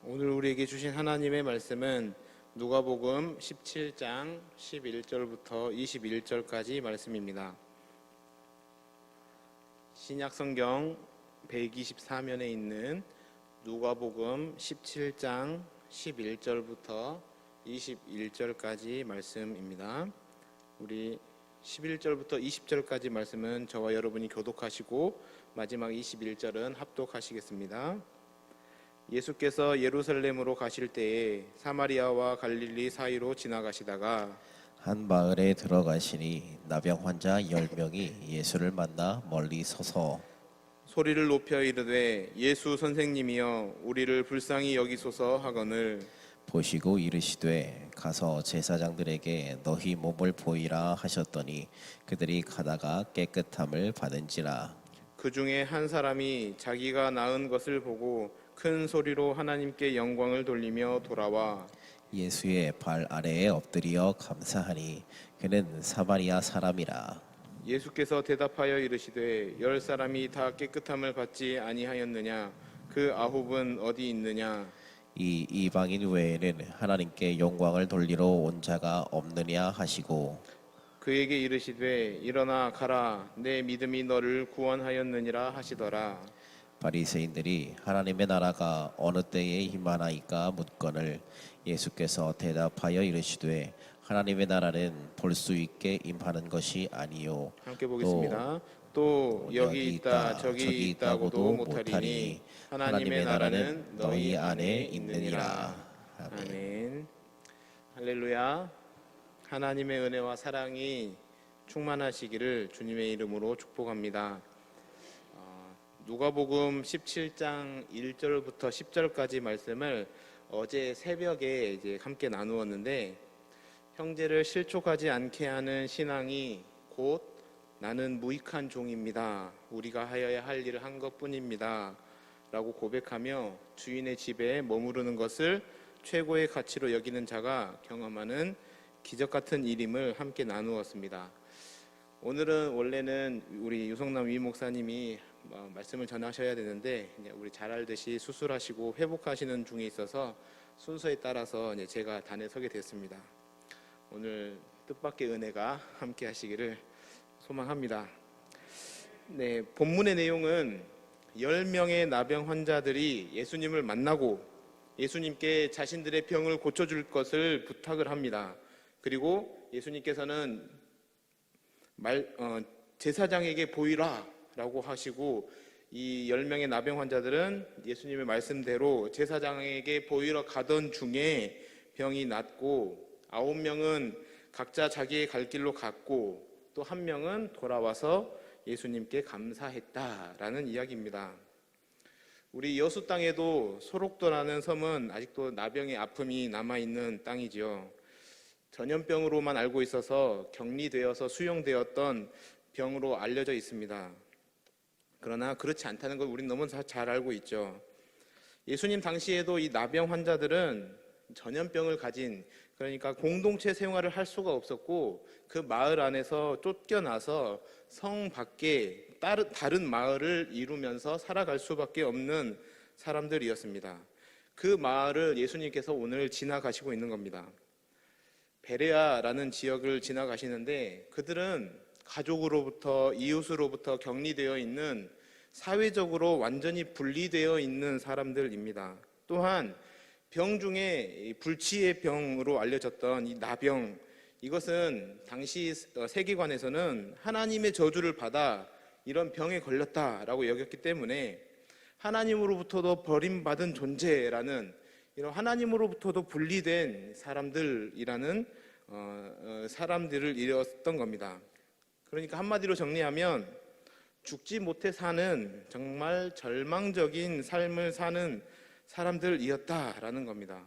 오늘 우리에게 주신 하나님의 말씀은 누가복음 17장 11절부터 21절까지 말씀입니다. 신약성경 124면에 있는 누가복음 17장 11절부터 21절까지 말씀입니다. 우리 11절부터 20절까지 말씀은 저와 여러분이 교독하시고 마지막 21절은 합독하시겠습니다. 예수께서 예루살렘으로 가실 때에 사마리아와 갈릴리 사이로 지나가시다가 한 마을에 들어가시니 나병 환자 10명이 예수를 만나 멀리 서서 소리를 높여 이르되 예수 선생님이여 우리를 불쌍히 여기소서 하거늘 보시고 이르시되 가서 제사장들에게 너희 몸을 보이라 하셨더니 그들이 가다가 깨끗함을 받은지라. 그 중에 한 사람이 자기가 나은 것을 보고 큰 소리로 하나님께 영광을 돌리며 돌아와 예수의 발 아래에 엎드려 감사하니 그는 사마리아 사람이라. 예수께서 대답하여 이르시되 10사람이 다 깨끗함을 받지 아니하였느냐 그 9은 어디 있느냐 이 이방인 외에는 하나님께 영광을 돌리러 온 자가 없느냐 하시고 그에게 이르시되 일어나 가라 내 믿음이 너를 구원하였느니라 하시더라. 바리새인들이 하나님의 나라가 어느 때에 임하나이까 묻거늘 예수께서 대답하여 이르시되 하나님의 나라는 볼 수 있게 임하는 것이 아니요 함께 보겠습니다. 또 여기 있다 저기 있다고도 못하리니 하나님의 나라는 너희 안에 있느니라. 아멘. 할렐루야. 하나님의 은혜와 사랑이 충만하시기를 주님의 이름으로 축복합니다. 누가복음 17장 1절부터 10절까지 말씀을 어제 새벽에 이제 함께 나누었는데, 형제를 실족하지 않게 하는 신앙이 곧 나는 무익한 종입니다. 우리가 하여야 할 일을 한 것뿐입니다. 라고 고백하며 주인의 집에 머무르는 것을 최고의 가치로 여기는 자가 경험하는 기적 같은 일임을 함께 나누었습니다. 오늘은 원래는 우리 유성남 위 목사님이 말씀을 전하셔야 되는데 우리 잘 알듯이 수술하시고 회복하시는 중에 있어서 순서에 따라서 제가 단에 서게 됐습니다. 오늘 뜻밖의 은혜가 함께 하시기를 소망합니다. 네, 본문의 내용은 10명의 나병 환자들이 예수님을 만나고 예수님께 자신들의 병을 고쳐줄 것을 부탁을 합니다. 그리고 예수님께서는 제사장에게 보이라 라고 하시고 이 10명의 나병 환자들은 예수님의 말씀대로 제사장에게 보이러 가던 중에 병이 낫고 9명은 각자 자기의 갈 길로 갔고 또 1명은 돌아와서 예수님께 감사했다라는 이야기입니다. 우리 여수 땅에도 소록도라는 섬은 아직도 나병의 아픔이 남아있는 땅이지요. 전염병으로만 알고 있어서 격리되어서 수용되었던 병으로 알려져 있습니다. 그러나 그렇지 않다는 걸 우리는 너무 잘 알고 있죠. 예수님 당시에도 이 나병 환자들은 전염병을 가진, 그러니까 공동체 생활을 할 수가 없었고 그 마을 안에서 쫓겨나서 성 밖에 다른 마을을 이루면서 살아갈 수밖에 없는 사람들이었습니다. 그 마을을 예수님께서 오늘 지나가시고 있는 겁니다. 베레아라는 지역을 지나가시는데 그들은 가족으로부터 이웃으로부터 격리되어 있는, 사회적으로 완전히 분리되어 있는 사람들입니다. 또한 병 중에 불치의 병으로 알려졌던 이 나병, 이것은 당시 세계관에서는 하나님의 저주를 받아 이런 병에 걸렸다라고 여겼기 때문에 하나님으로부터도 버림받은 존재라는, 이런 하나님으로부터도 분리된 사람들이라는 사람들을 이뤘던 겁니다. 그러니까 한마디로 정리하면 죽지 못해 사는 정말 절망적인 삶을 사는 사람들이었다라는 겁니다.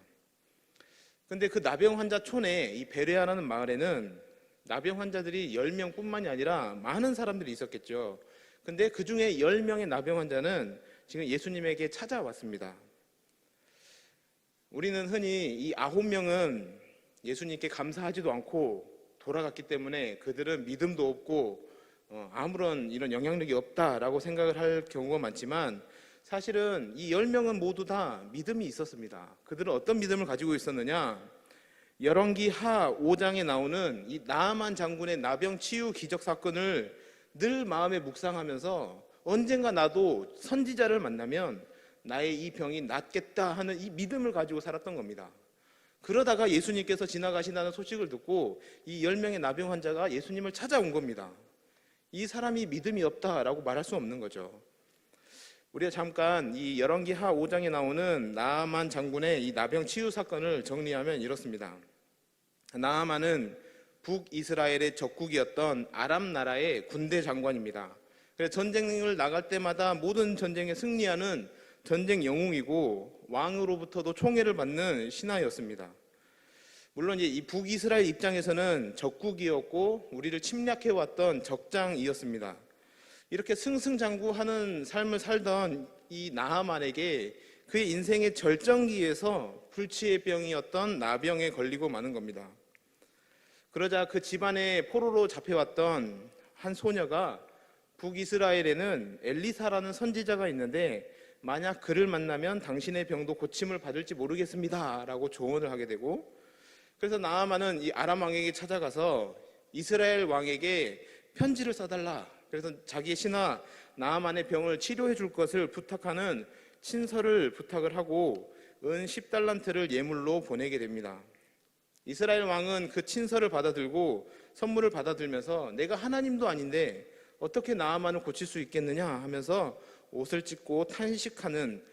근데 그 나병 환자촌에, 이 베레아라는 마을에는 나병 환자들이 10명뿐만이 아니라 많은 사람들이 있었겠죠. 근데 그 중에 10명의 나병 환자는 지금 예수님에게 찾아왔습니다. 우리는 흔히 이 9명은 예수님께 감사하지도 않고 돌아갔기 때문에 그들은 믿음도 없고 아무런 이런 영향력이 없다라고 생각을 할 경우가 많지만, 사실은 이 10명은 모두 다 믿음이 있었습니다. 그들은 어떤 믿음을 가지고 있었느냐? 열왕기 하 5장에 나오는 이 나아만 장군의 나병 치유 기적 사건을 늘 마음에 묵상하면서 언젠가 나도 선지자를 만나면 나의 이 병이 낫겠다 하는 이 믿음을 가지고 살았던 겁니다. 그러다가 예수님께서 지나가신다는 소식을 듣고 이 10명의 나병 환자가 예수님을 찾아온 겁니다. 이 사람이 믿음이 없다라고 말할 수 없는 거죠. 우리가 잠깐 이 열왕기 하 5장에 나오는 나아만 장군의 이 나병 치유 사건을 정리하면 이렇습니다. 나아만은 북이스라엘의 적국이었던 아람 나라의 군대 장관입니다. 그래서 전쟁을 나갈 때마다 모든 전쟁에 승리하는 전쟁 영웅이고 왕으로부터도 총애를 받는 신하였습니다. 물론 이 북이스라엘 입장에서는 적국이었고 우리를 침략해왔던 적장이었습니다. 이렇게 승승장구하는 삶을 살던 이 나하만에게 그의 인생의 절정기에서 불치의 병이었던 나병에 걸리고 마는 겁니다. 그러자 그 집안에 포로로 잡혀왔던 한 소녀가 북이스라엘에는 엘리사라는 선지자가 있는데 만약 그를 만나면 당신의 병도 고침을 받을지 모르겠습니다 라고 조언을 하게 되고, 그래서 나아만은 이 아람 왕에게 찾아가서 이스라엘 왕에게 편지를 써달라, 그래서 자기의 신하 나아만의 병을 치료해 줄 것을 부탁하는 친서를 부탁을 하고 은 10달란트를 예물로 보내게 됩니다. 이스라엘 왕은 그 친서를 받아들고 선물을 받아들면서 내가 하나님도 아닌데 어떻게 나아만을 고칠 수 있겠느냐 하면서 옷을 찢고 탄식하는,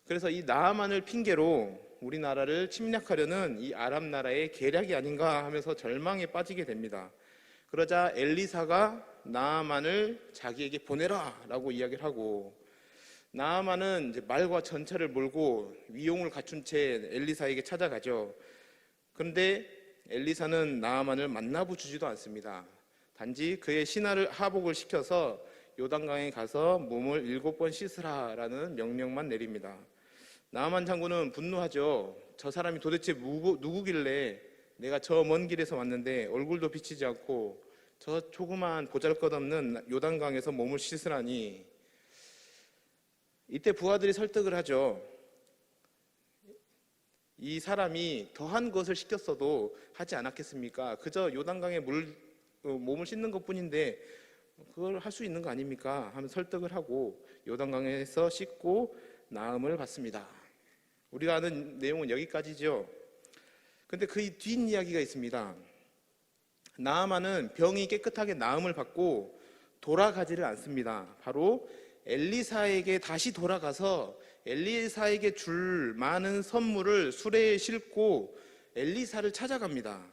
그래서 이 나아만을 핑계로 우리나라를 침략하려는 이 아람 나라의 계략이 아닌가 하면서 절망에 빠지게 됩니다. 그러자 엘리사가 나아만을 자기에게 보내라 라고 이야기를 하고, 나아만은 이제 말과 전차를 몰고 위용을 갖춘 채 엘리사에게 찾아가죠. 그런데 엘리사는 나아만을 만나보주지도 않습니다. 단지 그의 신하를 하복을 시켜서 요단강에 가서 몸을 7번 씻으라라는 명령만 내립니다. 나아만 장군은 분노하죠. 저 사람이 도대체 누구길래 내가 저 먼 길에서 왔는데 얼굴도 비치지 않고 저 조그만 보잘것없는 요단강에서 몸을 씻으라니. 이때 부하들이 설득을 하죠. 이 사람이 더한 것을 시켰어도 하지 않았겠습니까? 그저 요단강에 몸을 씻는 것뿐인데 그걸 할 수 있는 거 아닙니까? 하면 설득을 하고 요단강에서 씻고 나음을 받습니다. 우리가 아는 내용은 여기까지죠. 근데 그 뒷이야기가 있습니다. 나아만은 병이 깨끗하게 나음을 받고 돌아가지를 않습니다. 바로 엘리사에게 다시 돌아가서 엘리사에게 줄 많은 선물을 수레에 싣고 엘리사를 찾아갑니다.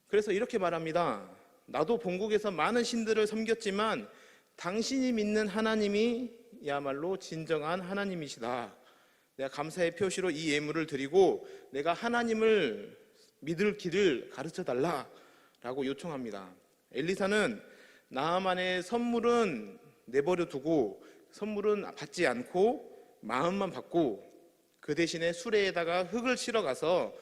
그래서 이렇게 말합니다. 나도 본국에서 많은 신들을 섬겼지만 당신이 믿는 하나님이 야말로 진정한 하나님이시다. 내가 감사의 표시로 이 예물을 드리고 내가 하나님을 믿을 길을 가르쳐달라 라고 요청합니다. 엘리사는 나아만의 선물은 내버려 두고 선물은 받지 않고 마음만 받고 그 대신에 수레에다가 흙을 실어가서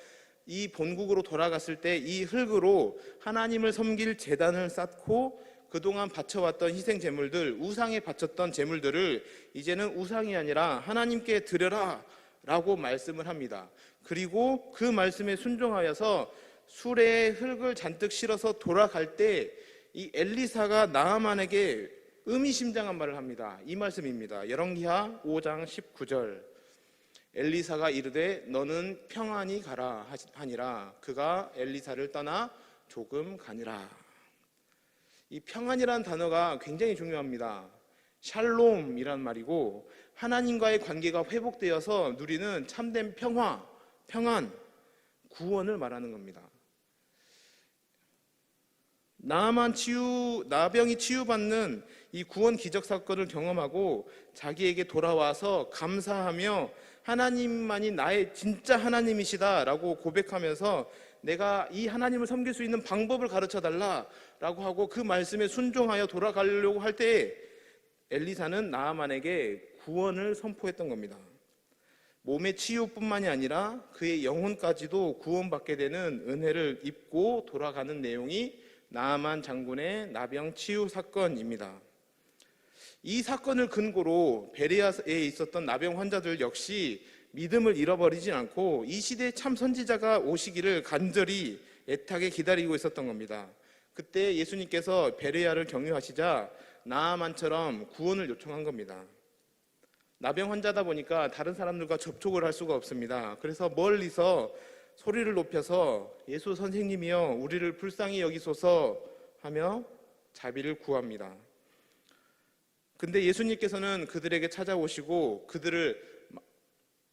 이 본국으로 돌아갔을 때 이 흙으로 하나님을 섬길 제단을 쌓고 그동안 바쳐왔던 희생 제물들, 우상에 바쳤던 제물들을 이제는 우상이 아니라 하나님께 드려라 라고 말씀을 합니다. 그리고 그 말씀에 순종하여서 수레에 흙을 잔뜩 실어서 돌아갈 때 이 엘리사가 나아만에게 의미심장한 말을 합니다. 이 말씀입니다. 열왕기하 5장 19절. 엘리사가 이르되 너는 평안히 가라 하니라. 그가 엘리사를 떠나 조금 가니라. 이 평안이라는 단어가 굉장히 중요합니다. 샬롬이란 말이고 하나님과의 관계가 회복되어서 누리는 참된 평안, 구원을 말하는 겁니다. 나병이 치유받는 이 구원 기적 사건을 경험하고 자기에게 돌아와서 감사하며 하나님만이 나의 진짜 하나님이시다라고 고백하면서 내가 이 하나님을 섬길 수 있는 방법을 가르쳐달라라고 하고 그 말씀에 순종하여 돌아가려고 할 때 엘리사는 나아만에게 구원을 선포했던 겁니다. 몸의 치유뿐만이 아니라 그의 영혼까지도 구원받게 되는 은혜를 입고 돌아가는 내용이 나아만 장군의 나병 치유 사건입니다. 이 사건을 근거로 베레아에 있었던 나병 환자들 역시 믿음을 잃어버리진 않고 이 시대에 참 선지자가 오시기를 간절히 애타게 기다리고 있었던 겁니다. 그때 예수님께서 베레아를 경유하시자 나아만처럼 구원을 요청한 겁니다. 나병 환자다 보니까 다른 사람들과 접촉을 할 수가 없습니다. 그래서 멀리서 소리를 높여서 예수 선생님이여 우리를 불쌍히 여기소서 하며 자비를 구합니다. 근데 예수님께서는 그들에게 찾아오시고 그들을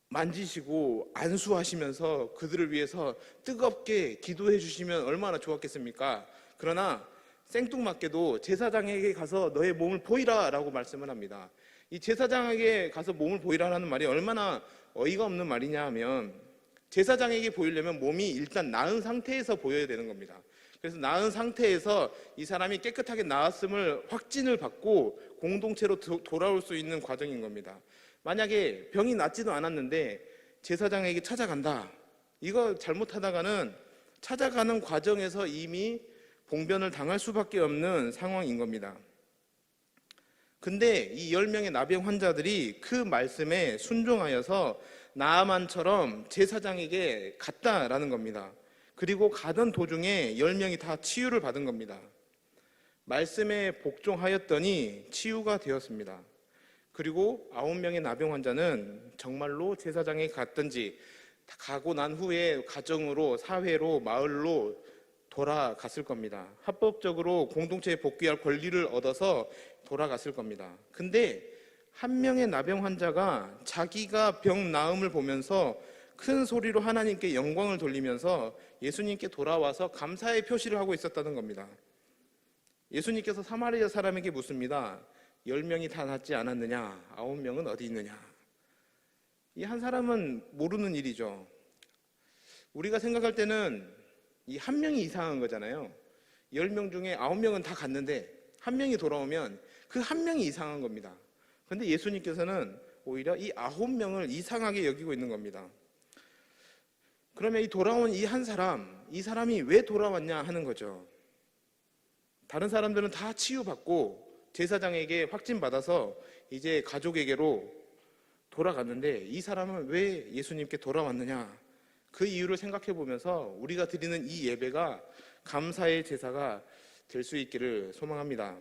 만지시고 안수하시면서 그들을 위해서 뜨겁게 기도해 주시면 얼마나 좋았겠습니까? 그러나 생뚱맞게도 제사장에게 가서 너의 몸을 보이라 라고 말씀을 합니다. 이 제사장에게 가서 몸을 보이라는 말이 얼마나 어이가 없는 말이냐 하면 제사장에게 보이려면 몸이 일단 나은 상태에서 보여야 되는 겁니다. 그래서 나은 상태에서 이 사람이 깨끗하게 나았음을 확진을 받고 공동체로 돌아올 수 있는 과정인 겁니다. 만약에 병이 낫지도 않았는데 제사장에게 찾아간다. 이거 잘못하다가는 찾아가는 과정에서 이미 봉변을 당할 수밖에 없는 상황인 겁니다. 근데 이 10명의 나병 환자들이 그 말씀에 순종하여서 나아만처럼 제사장에게 갔다라는 겁니다. 그리고 가던 도중에 10명이 다 치유를 받은 겁니다. 말씀에 복종하였더니 치유가 되었습니다. 그리고 9명의 나병 환자는 정말로 제사장에 갔든지 가고 난 후에 가정으로, 사회로, 마을로 돌아갔을 겁니다. 합법적으로 공동체에 복귀할 권리를 얻어서 돌아갔을 겁니다. 근데 한 명의 나병 환자가 자기가 병 나음을 보면서 큰 소리로 하나님께 영광을 돌리면서 예수님께 돌아와서 감사의 표시를 하고 있었다는 겁니다. 예수님께서 사마리아 사람에게 묻습니다. 10명이 다 낫지 않았느냐? 9명은 어디 있느냐? 이 한 사람은 모르는 일이죠. 우리가 생각할 때는 이 한 명이 이상한 거잖아요. 10명 중에 9명은 다 갔는데 한 명이 돌아오면 그 한 명이 이상한 겁니다. 그런데 예수님께서는 오히려 이 9명을 이상하게 여기고 있는 겁니다. 그러면 이 돌아온 이 한 사람, 이 사람이 왜 돌아왔냐 하는 거죠. 다른 사람들은 다 치유받고 제사장에게 확진받아서 이제 가족에게로 돌아갔는데 이 사람은 왜 예수님께 돌아왔느냐? 그 이유를 생각해 보면서 우리가 드리는 이 예배가 감사의 제사가 될 수 있기를 소망합니다.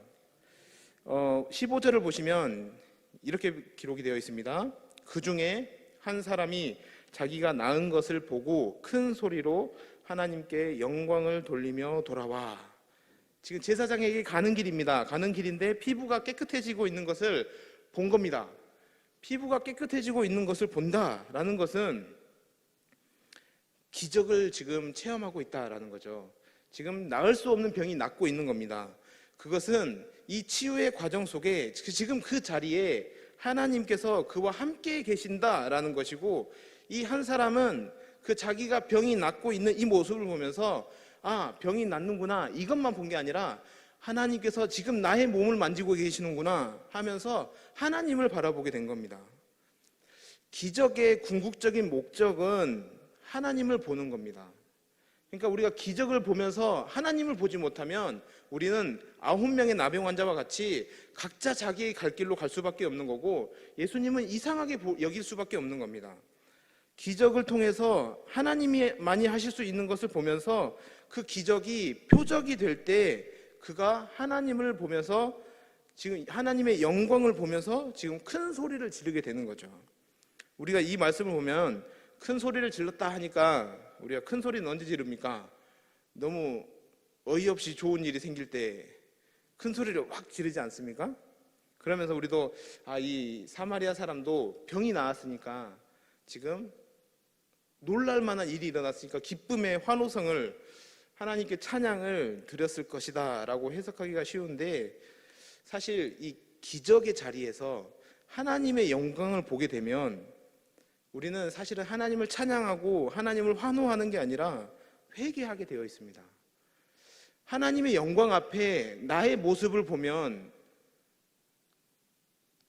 15절을 보시면 이렇게 기록이 되어 있습니다. 그 중에 한 사람이 자기가 나은 것을 보고 큰 소리로 하나님께 영광을 돌리며 돌아와. 지금 제사장에게 가는 길입니다. 가는 길인데 피부가 깨끗해지고 있는 것을 본 겁니다. 피부가 깨끗해지고 있는 것을 본다라는 것은 기적을 지금 체험하고 있다라는 거죠. 지금 나을 수 없는 병이 낫고 있는 겁니다. 그것은 이 치유의 과정 속에 지금 그 자리에 하나님께서 그와 함께 계신다라는 것이고, 이 한 사람은 그 자기가 병이 낫고 있는 이 모습을 보면서 아, 병이 낫는구나 이것만 본 게 아니라 하나님께서 지금 나의 몸을 만지고 계시는구나 하면서 하나님을 바라보게 된 겁니다. 기적의 궁극적인 목적은 하나님을 보는 겁니다. 그러니까 우리가 기적을 보면서 하나님을 보지 못하면 우리는 9명의 나병 환자와 같이 각자 자기의 갈 길로 갈 수밖에 없는 거고, 예수님은 이상하게 여길 수밖에 없는 겁니다. 기적을 통해서 하나님이 많이 하실 수 있는 것을 보면서 그 기적이 표적이 될 때 그가 하나님을 보면서 지금 하나님의 영광을 보면서 지금 큰 소리를 지르게 되는 거죠. 우리가 이 말씀을 보면 큰 소리를 질렀다 하니까 우리가 큰 소리는 언제 지릅니까? 너무 어이없이 좋은 일이 생길 때 큰 소리를 확 지르지 않습니까? 그러면서 우리도 이 사마리아 사람도 병이 나았으니까 지금 놀랄 만한 일이 일어났으니까 기쁨의 환호성을 하나님께 찬양을 드렸을 것이다 라고 해석하기가 쉬운데, 사실 이 기적의 자리에서 하나님의 영광을 보게 되면 우리는 사실은 하나님을 찬양하고 하나님을 환호하는 게 아니라 회개하게 되어 있습니다. 하나님의 영광 앞에 나의 모습을 보면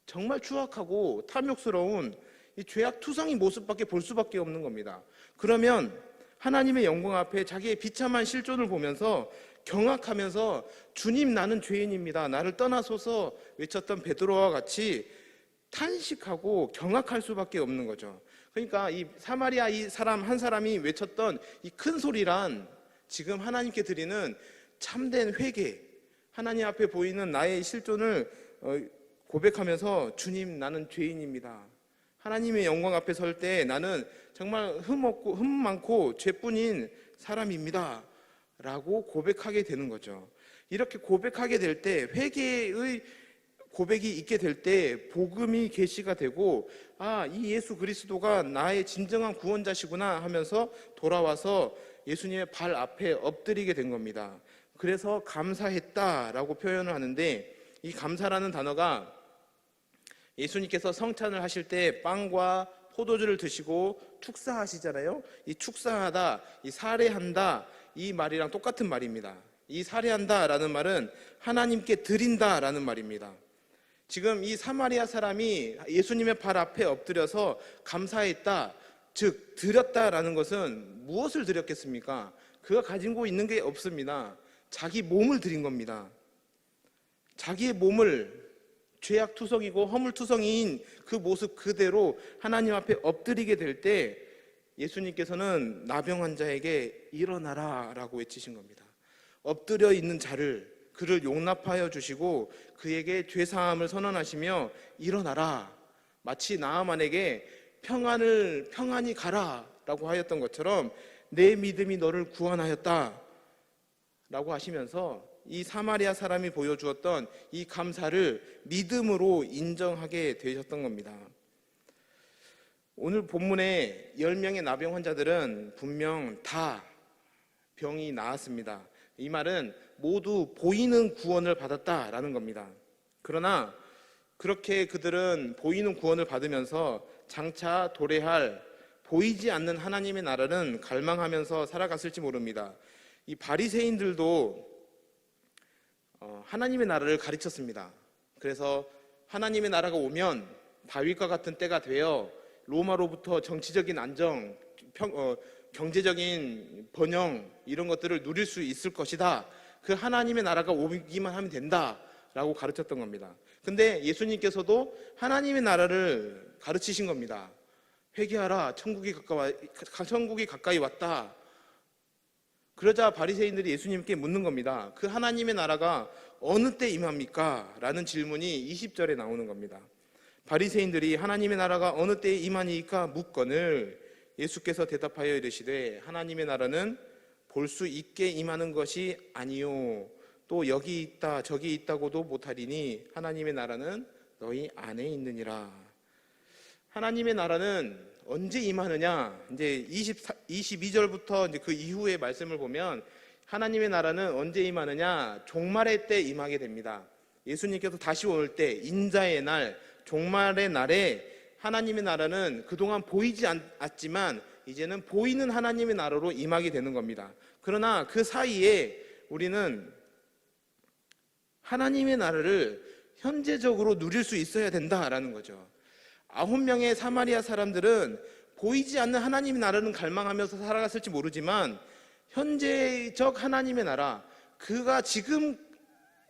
정말 추악하고 탐욕스러운 이 죄악투성이 모습밖에 볼 수밖에 없는 겁니다. 그러면 하나님의 영광 앞에 자기의 비참한 실존을 보면서 경악하면서 주님 나는 죄인입니다, 나를 떠나소서 외쳤던 베드로와 같이 탄식하고 경악할 수밖에 없는 거죠. 그러니까 이 사마리아 이 사람 한 사람이 외쳤던 이 큰 소리란 지금 하나님께 드리는 참된 회개, 하나님 앞에 보이는 나의 실존을 고백하면서 주님 나는 죄인입니다, 하나님의 영광 앞에 설 때 나는 정말 흠 많고 죄뿐인 사람입니다 라고 고백하게 되는 거죠. 이렇게 고백하게 될 때, 회개의 고백이 있게 될 때 복음이 계시가 되고, 이 예수 그리스도가 나의 진정한 구원자시구나 하면서 돌아와서 예수님의 발 앞에 엎드리게 된 겁니다. 그래서 감사했다라고 표현을 하는데, 이 감사라는 단어가 예수님께서 성찬을 하실 때 빵과 포도주를 드시고 축사하시잖아요. 이 축사하다, 이 살해한다, 이 말이랑 똑같은 말입니다. 이 살해한다라는 말은 하나님께 드린다라는 말입니다. 지금 이 사마리아 사람이 예수님의 발 앞에 엎드려서 감사했다, 즉 드렸다라는 것은 무엇을 드렸겠습니까? 그가 가지고 있는 게 없습니다. 자기 몸을 드린 겁니다. 자기의 몸을 죄악투성이고 허물투성이인 그 모습 그대로 하나님 앞에 엎드리게 될 때 예수님께서는 나병 환자에게 일어나라 라고 외치신 겁니다. 엎드려 있는 자를, 그를 용납하여 주시고 그에게 죄사함을 선언하시며 일어나라, 마치 나아만에게 평안히 가라 라고 하였던 것처럼 내 믿음이 너를 구원하였다 라고 하시면서 이 사마리아 사람이 보여주었던 이 감사를 믿음으로 인정하게 되셨던 겁니다. 오늘 본문의 10명의 나병 환자들은 분명 다 병이 나았습니다. 이 말은 모두 보이는 구원을 받았다라는 겁니다. 그러나 그렇게 그들은 보이는 구원을 받으면서 장차 도래할 보이지 않는 하나님의 나라는 갈망하면서 살아갔을지 모릅니다. 이 바리새인들도 하나님의 나라를 가르쳤습니다. 그래서 하나님의 나라가 오면 다윗과 같은 때가 되어 로마로부터 정치적인 안정, 경제적인 번영 이런 것들을 누릴 수 있을 것이다. 그 하나님의 나라가 오기만 하면 된다 라고 가르쳤던 겁니다. 근데 예수님께서도 하나님의 나라를 가르치신 겁니다. 회개하라, 천국이 가까이 왔다. 그러자 바리새인들이 예수님께 묻는 겁니다. 그 하나님의 나라가 어느 때 임합니까? 라는 질문이 20절에 나오는 겁니다. 바리새인들이 하나님의 나라가 어느 때에 임하니까 묻거늘 예수께서 대답하여 이르시되 하나님의 나라는 볼 수 있게 임하는 것이 아니요 또 여기 있다 저기 있다고도 못하리니 하나님의 나라는 너희 안에 있느니라. 하나님의 나라는 언제 임하느냐? 이제 22절부터 이제 그 이후의 말씀을 보면 하나님의 나라는 언제 임하느냐? 종말의 때 임하게 됩니다. 예수님께서 다시 올 때, 인자의 날, 종말의 날에 하나님의 나라는 그동안 보이지 않았지만 이제는 보이는 하나님의 나라로 임하게 되는 겁니다. 그러나 그 사이에 우리는 하나님의 나라를 현재적으로 누릴 수 있어야 된다라는 거죠. 9명의 사마리아 사람들은 보이지 않는 하나님의 나라는 갈망하면서 살아갔을지 모르지만 현재적 하나님의 나라, 그가 지금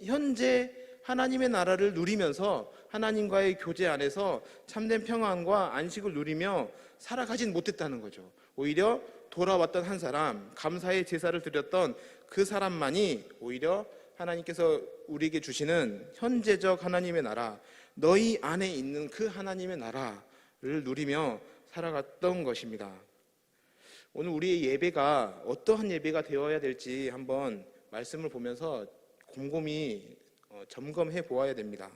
현재 하나님의 나라를 누리면서 하나님과의 교제 안에서 참된 평안과 안식을 누리며 살아가진 못했다는 거죠. 오히려 돌아왔던 한 사람, 감사의 제사를 드렸던 그 사람만이 오히려 하나님께서 우리에게 주시는 현재적 하나님의 나라, 너희 안에 있는 그 하나님의 나라를 누리며 살아갔던 것입니다. 오늘 우리의 예배가 어떠한 예배가 되어야 될지 한번 말씀을 보면서 곰곰이 점검해 보아야 됩니다.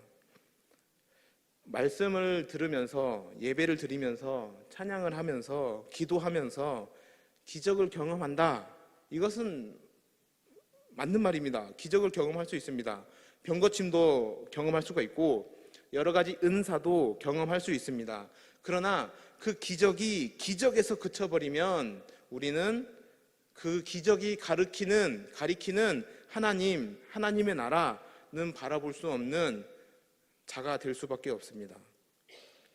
말씀을 들으면서 예배를 드리면서 찬양을 하면서 기도하면서 기적을 경험한다. 이것은 맞는 말입니다. 기적을 경험할 수 있습니다. 병고침도 경험할 수가 있고 여러 가지 은사도 경험할 수 있습니다. 그러나 그 기적이 기적에서 그쳐버리면 우리는 그 기적이 가리키는 하나님의 나라는 바라볼 수 없는 자가 될 수밖에 없습니다.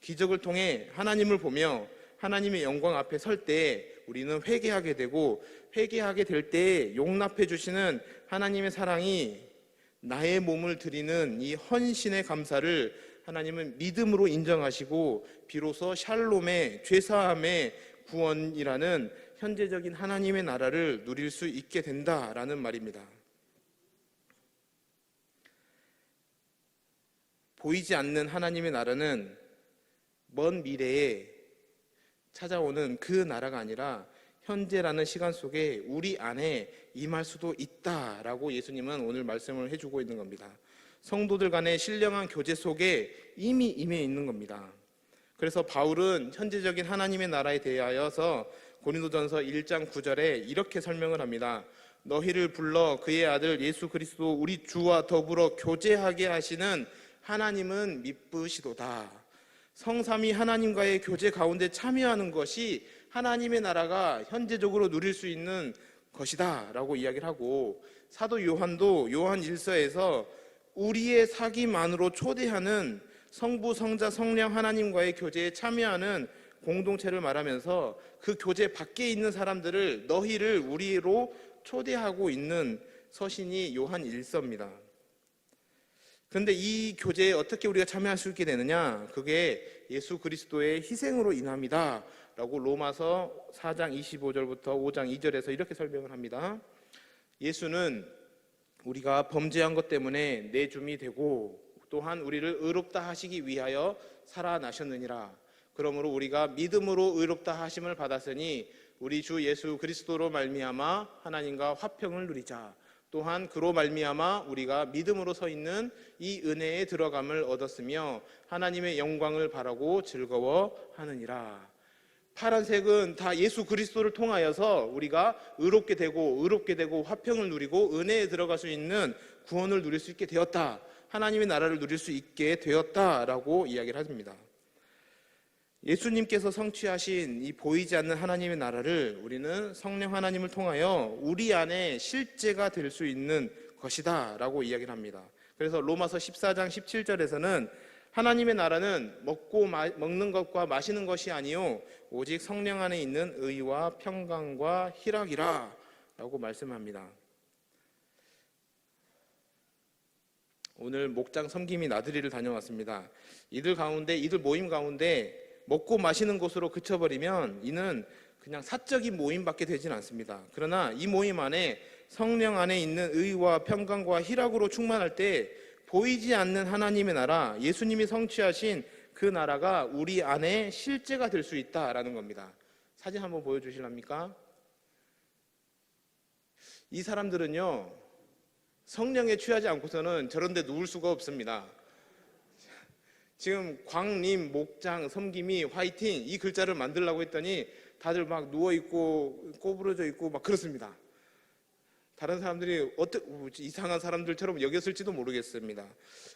기적을 통해 하나님을 보며 하나님의 영광 앞에 설 때 우리는 회개하게 되고 회개하게 될 때 용납해 주시는 하나님의 사랑이 나의 몸을 드리는 이 헌신의 감사를 하나님은 믿음으로 인정하시고 비로소 샬롬의 죄사함의 구원이라는 현재적인 하나님의 나라를 누릴 수 있게 된다라는 말입니다. 보이지 않는 하나님의 나라는 먼 미래에 찾아오는 그 나라가 아니라 현재라는 시간 속에 우리 안에 임할 수도 있다라고 예수님은 오늘 말씀을 해주고 있는 겁니다. 성도들 간의 신령한 교제 속에 이미 임해 있는 겁니다. 그래서 바울은 현재적인 하나님의 나라에 대하여서 고린도전서 1장 9절에 이렇게 설명을 합니다. 너희를 불러 그의 아들 예수 그리스도 우리 주와 더불어 교제하게 하시는 하나님은 미쁘시도다. 성삼위 하나님과의 교제 가운데 참여하는 것이 하나님의 나라가 현재적으로 누릴 수 있는 것이다 라고 이야기를 하고, 사도 요한도 요한 1서에서 우리의 사귐 안으로 초대하는 성부, 성자, 성령 하나님과의 교제에 참여하는 공동체를 말하면서 그 교제 밖에 있는 사람들을 너희를 우리로 초대하고 있는 서신이 요한 1서입니다. 그런데 이 교제에 어떻게 우리가 참여할 수 있게 되느냐? 그게 예수 그리스도의 희생으로 인합니다 라고 로마서 4장 25절부터 5장 2절에서 이렇게 설명을 합니다. 예수는 우리가 범죄한 것 때문에 내줌이 되고 또한 우리를 의롭다 하시기 위하여 살아나셨느니라. 그러므로 우리가 믿음으로 의롭다 하심을 받았으니 우리 주 예수 그리스도로 말미암아 하나님과 화평을 누리자. 또한 그로 말미암아 우리가 믿음으로 서 있는 이 은혜에 들어감을 얻었으며 하나님의 영광을 바라고 즐거워하느니라. 파란색은 다 예수 그리스도를 통하여서 우리가 의롭게 되고 화평을 누리고 은혜에 들어갈 수 있는 구원을 누릴 수 있게 되었다. 하나님의 나라를 누릴 수 있게 되었다라고 이야기를 합니다. 예수님께서 성취하신 이 보이지 않는 하나님의 나라를 우리는 성령 하나님을 통하여 우리 안에 실제가 될 수 있는 것이다 라고 이야기를 합니다. 그래서 로마서 14장 17절에서는 하나님의 나라는 먹는 것과 마시는 것이 아니요 오직 성령 안에 있는 의와 평강과 희락이라 라고 말씀합니다. 오늘 목장 섬김이 나들이를 다녀왔습니다. 이들 모임 가운데 먹고 마시는 곳으로 그쳐버리면 이는 그냥 사적인 모임밖에 되진 않습니다. 그러나 이 모임 안에 성령 안에 있는 의와 평강과 희락으로 충만할 때 보이지 않는 하나님의 나라, 예수님이 성취하신 그 나라가 우리 안에 실제가 될 수 있다라는 겁니다. 사진 한번 보여주실랍니까? 이 사람들은요 성령에 취하지 않고서는 저런 데 누울 수가 없습니다. 지금 광림, 목장, 섬김이, 화이팅 이 글자를 만들려고 했더니 다들 막 누워있고 꼬부러져 있고 막 그렇습니다. 다른 사람들이 이상한 사람들처럼 여겼을지도 모르겠습니다.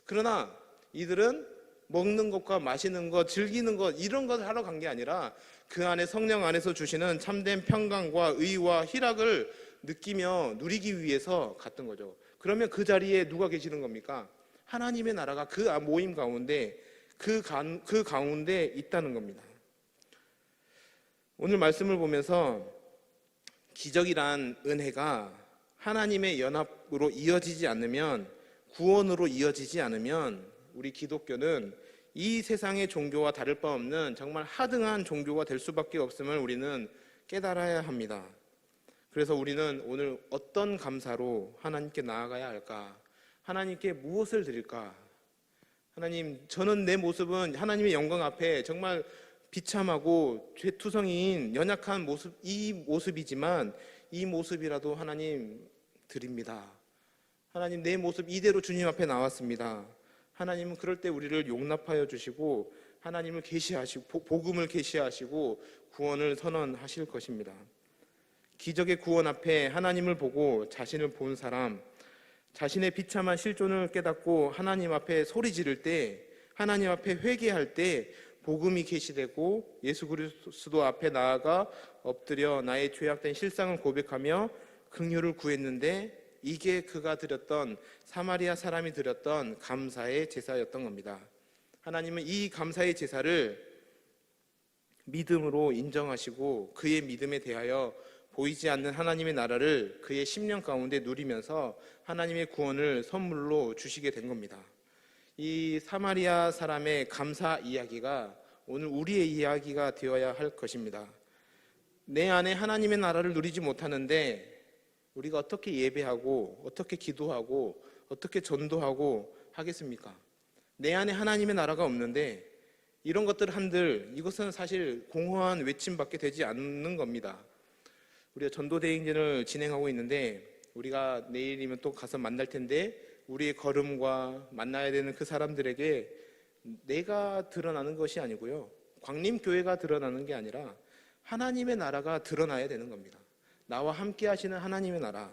그러나 이들은 먹는 것과 마시는 것, 즐기는 것 이런 것을 하러 간 게 아니라 그 안에 성령 안에서 주시는 참된 평강과 의와 희락을 느끼며 누리기 위해서 갔던 거죠. 그러면 그 자리에 누가 계시는 겁니까? 하나님의 나라가 그 모임 가운데 그 가운데 있다는 겁니다. 오늘 말씀을 보면서 기적이란 은혜가 하나님의 연합으로 이어지지 않으면, 구원으로 이어지지 않으면 우리 기독교는 이 세상의 종교와 다를 바 없는 정말 하등한 종교가 될 수밖에 없음을 우리는 깨달아야 합니다. 그래서 우리는 오늘 어떤 감사로 하나님께 나아가야 할까? 하나님께 무엇을 드릴까? 하나님, 저는 내 모습은 하나님의 영광 앞에 정말 비참하고 죄투성이인 연약한 이 모습이지만 이 모습이라도 하나님 드립니다. 하나님, 내 모습 이대로 주님 앞에 나왔습니다. 하나님은 그럴 때 우리를 용납하여 주시고 하나님을 계시하시고 복음을 계시하시고 구원을 선언하실 것입니다. 기적의 구원 앞에 하나님을 보고 자신을 본 사람, 자신의 비참한 실존을 깨닫고 하나님 앞에 소리 지를 때, 하나님 앞에 회개할 때 복음이 계시되고 예수 그리스도 앞에 나아가 엎드려 나의 죄악된 실상을 고백하며 긍휼을 구했는데, 이게 그가 드렸던, 사마리아 사람이 드렸던 감사의 제사였던 겁니다. 하나님은 이 감사의 제사를 믿음으로 인정하시고 그의 믿음에 대하여 보이지 않는 하나님의 나라를 그의 심령 가운데 누리면서 하나님의 구원을 선물로 주시게 된 겁니다. 이 사마리아 사람의 감사 이야기가 오늘 우리의 이야기가 되어야 할 것입니다. 내 안에 하나님의 나라를 누리지 못하는데 우리가 어떻게 예배하고 어떻게 기도하고 어떻게 전도하고 하겠습니까? 내 안에 하나님의 나라가 없는데 이런 것들 한들 이것은 사실 공허한 외침밖에 되지 않는 겁니다. 우리가 전도대행진을 진행하고 있는데 우리가 내일이면 또 가서 만날 텐데 우리의 걸음과 만나야 되는 그 사람들에게 내가 드러나는 것이 아니고요, 광림교회가 드러나는 게 아니라 하나님의 나라가 드러나야 되는 겁니다. 나와 함께 하시는 하나님의 나라,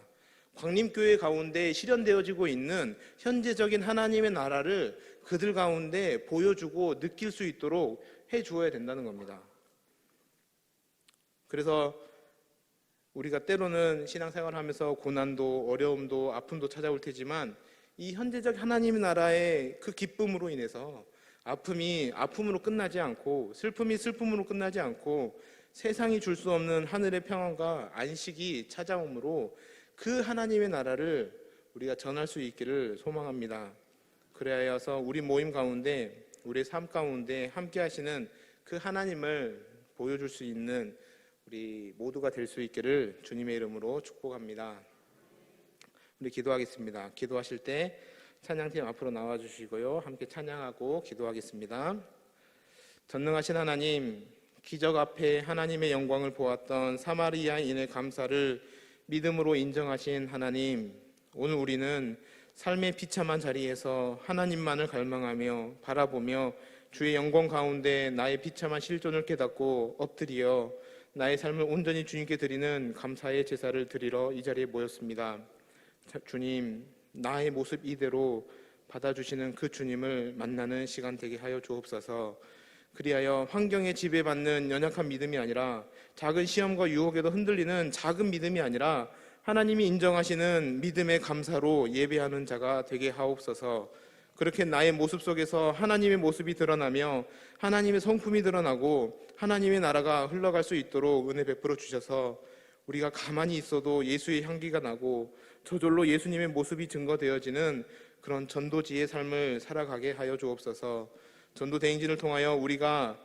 광림교회 가운데 실현되어지고 있는 현재적인 하나님의 나라를 그들 가운데 보여주고 느낄 수 있도록 해주어야 된다는 겁니다. 그래서 우리가 때로는 신앙생활을 하면서 고난도 어려움도 아픔도 찾아올 테지만 이 현재적 하나님의 나라의 그 기쁨으로 인해서 아픔이 아픔으로 끝나지 않고 슬픔이 슬픔으로 끝나지 않고 세상이 줄 수 없는 하늘의 평안과 안식이 찾아오므로 그 하나님의 나라를 우리가 전할 수 있기를 소망합니다. 그래야서 우리 모임 가운데 우리의 삶 가운데 함께 하시는 그 하나님을 보여줄 수 있는 우리 모두가 될 수 있기를 주님의 이름으로 축복합니다. 우리 기도하겠습니다. 기도하실 때 찬양팀 앞으로 나와주시고요, 함께 찬양하고 기도하겠습니다. 전능하신 하나님, 기적 앞에 하나님의 영광을 보았던 사마리아인의 감사를 믿음으로 인정하신 하나님, 오늘 우리는 삶의 비참한 자리에서 하나님만을 갈망하며 바라보며 주의 영광 가운데 나의 비참한 실존을 깨닫고 엎드려 나의 삶을 온전히 주님께 드리는 감사의 제사를 드리러 이 자리에 모였습니다. 주님, 나의 모습 이대로 받아주시는 그 주님을 만나는 시간 되게 하여 주옵소서. 그리하여 환경에 지배받는 연약한 믿음이 아니라 작은 시험과 유혹에도 흔들리는 작은 믿음이 아니라 하나님이 인정하시는 믿음의 감사로 예배하는 자가 되게 하옵소서. 그렇게 나의 모습 속에서 하나님의 모습이 드러나며 하나님의 성품이 드러나고 하나님의 나라가 흘러갈 수 있도록 은혜 베풀어 주셔서 우리가 가만히 있어도 예수의 향기가 나고 저절로 예수님의 모습이 증거되어지는 그런 전도지의 삶을 살아가게 하여 주옵소서. 전도 대행진을 통하여 우리가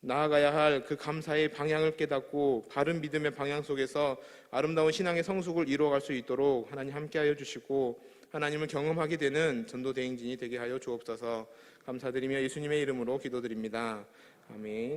나아가야 할 그 감사의 방향을 깨닫고 바른 믿음의 방향 속에서 아름다운 신앙의 성숙을 이루어갈 수 있도록 하나님 함께하여 주시고 하나님을 경험하게 되는 전도 대행진이 되게 하여 주옵소서. 감사드리며 예수님의 이름으로 기도드립니다. 아멘.